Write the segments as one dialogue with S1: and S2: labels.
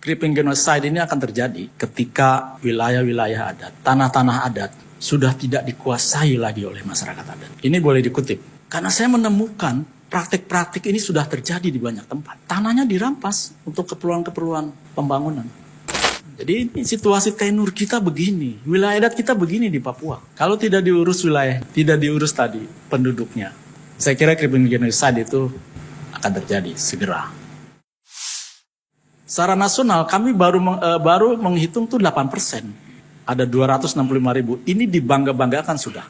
S1: Creeping genocide ini akan terjadi ketika wilayah-wilayah adat, tanah-tanah adat sudah tidak dikuasai lagi oleh masyarakat adat. Ini boleh dikutip. Karena saya menemukan praktik-praktik ini sudah terjadi di banyak tempat. Tanahnya dirampas untuk keperluan-keperluan pembangunan. Jadi ini situasi tenur kita begini. Wilayah adat kita begini di Papua. Kalau tidak diurus wilayah, tidak diurus tadi penduduknya. Saya kira creeping genocide itu akan terjadi segera. Secara nasional kami baru menghitung tuh 8%. Ada 265.000. Ini dibangga-banggakan sudah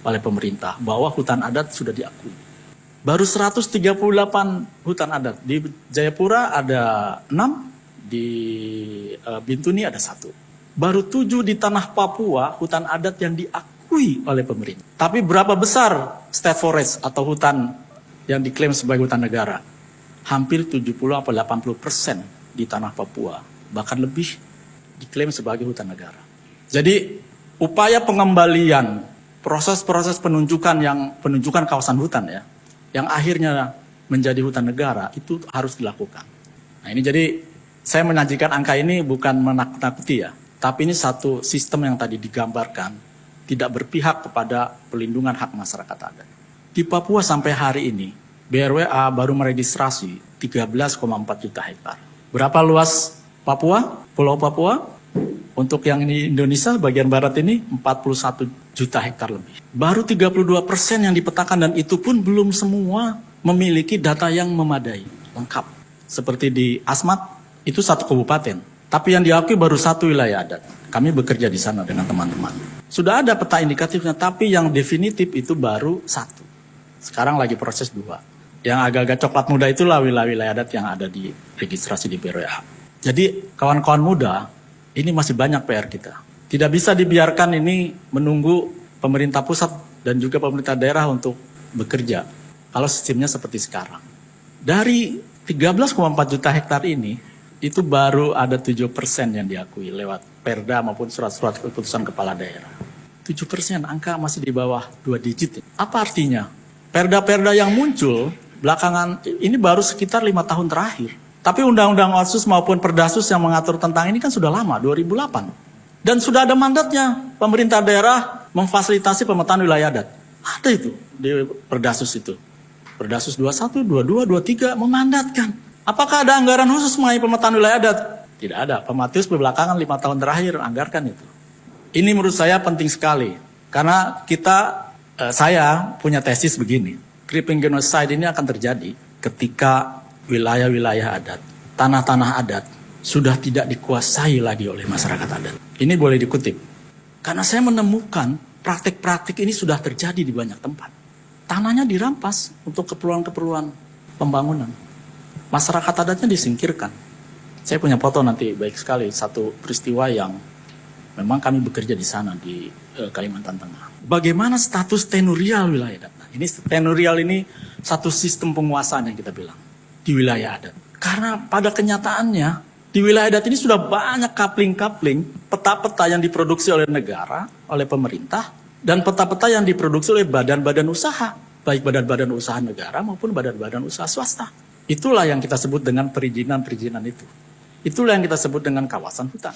S1: oleh pemerintah bahwa hutan adat sudah diakui. Baru 138 hutan adat. Di Jayapura ada 6, di Bintuni ada 1. Baru 7 di tanah Papua hutan adat yang diakui oleh pemerintah. Tapi berapa besar state forest atau hutan yang diklaim sebagai hutan negara? Hampir 70-80% di tanah Papua, bahkan lebih diklaim sebagai hutan negara. Jadi upaya pengembalian proses-proses penunjukan kawasan hutan ya, yang akhirnya menjadi hutan negara itu harus dilakukan. Nah ini jadi saya menyajikan angka ini bukan menakut-nakuti ya, tapi ini satu sistem yang tadi digambarkan tidak berpihak kepada pelindungan hak masyarakat adat. Di Papua sampai hari ini BRWA baru meregistrasi 13,4 juta hektar. Berapa luas Papua, Pulau Papua? Untuk yang di Indonesia bagian barat ini 41 juta hektar lebih. Baru 32% yang dipetakan dan itu pun belum semua memiliki data yang memadai, lengkap. Seperti di Asmat, itu 1 kabupaten. Tapi yang diakui baru 1 wilayah adat. Kami bekerja di sana dengan teman-teman. Sudah ada peta indikatifnya, tapi yang definitif itu baru 1. Sekarang lagi proses 2. Yang agak-agak coklat muda itulah wilayah-wilayah adat yang ada di registrasi di BRWA. Jadi kawan-kawan muda, ini masih banyak PR kita. Tidak bisa dibiarkan ini menunggu pemerintah pusat dan juga pemerintah daerah untuk bekerja. Kalau sistemnya seperti sekarang. Dari 13,4 juta hektar ini, itu baru ada 7% yang diakui lewat perda maupun surat-surat keputusan kepala daerah. 7%, angka masih di bawah 2 digit. Apa artinya? Perda-perda yang muncul belakangan ini baru sekitar 5 tahun terakhir. Tapi Undang-Undang Otsus maupun Perdasus yang mengatur tentang ini kan sudah lama, 2008. Dan sudah ada mandatnya pemerintah daerah memfasilitasi pemetaan wilayah adat. Ada itu di Perdasus itu. Perdasus 21, 22, 23 memandatkan. Apakah ada anggaran khusus mengenai pemetaan wilayah adat? Tidak ada. Pematius belakangan 5 tahun terakhir anggarkan itu. Ini menurut saya penting sekali. Karena saya punya tesis begini. Creeping genocide ini akan terjadi ketika wilayah-wilayah adat, tanah-tanah adat sudah tidak dikuasai lagi oleh masyarakat adat. Ini boleh dikutip. Karena saya menemukan praktik-praktik ini sudah terjadi di banyak tempat. Tanahnya dirampas untuk keperluan-keperluan pembangunan. Masyarakat adatnya disingkirkan. Saya punya foto nanti baik sekali, satu peristiwa yang memang kami bekerja di sana di Kalimantan Tengah. Bagaimana status tenurial wilayah adat? Ini tenurial ini satu sistem penguasaan yang kita bilang di wilayah adat. Karena pada kenyataannya di wilayah adat ini sudah banyak kapling-kapling peta-peta yang diproduksi oleh negara, oleh pemerintah, dan peta-peta yang diproduksi oleh badan-badan usaha, baik badan-badan usaha negara maupun badan-badan usaha swasta. Itulah yang kita sebut dengan perizinan-perizinan itu. Itulah yang kita sebut dengan kawasan hutan.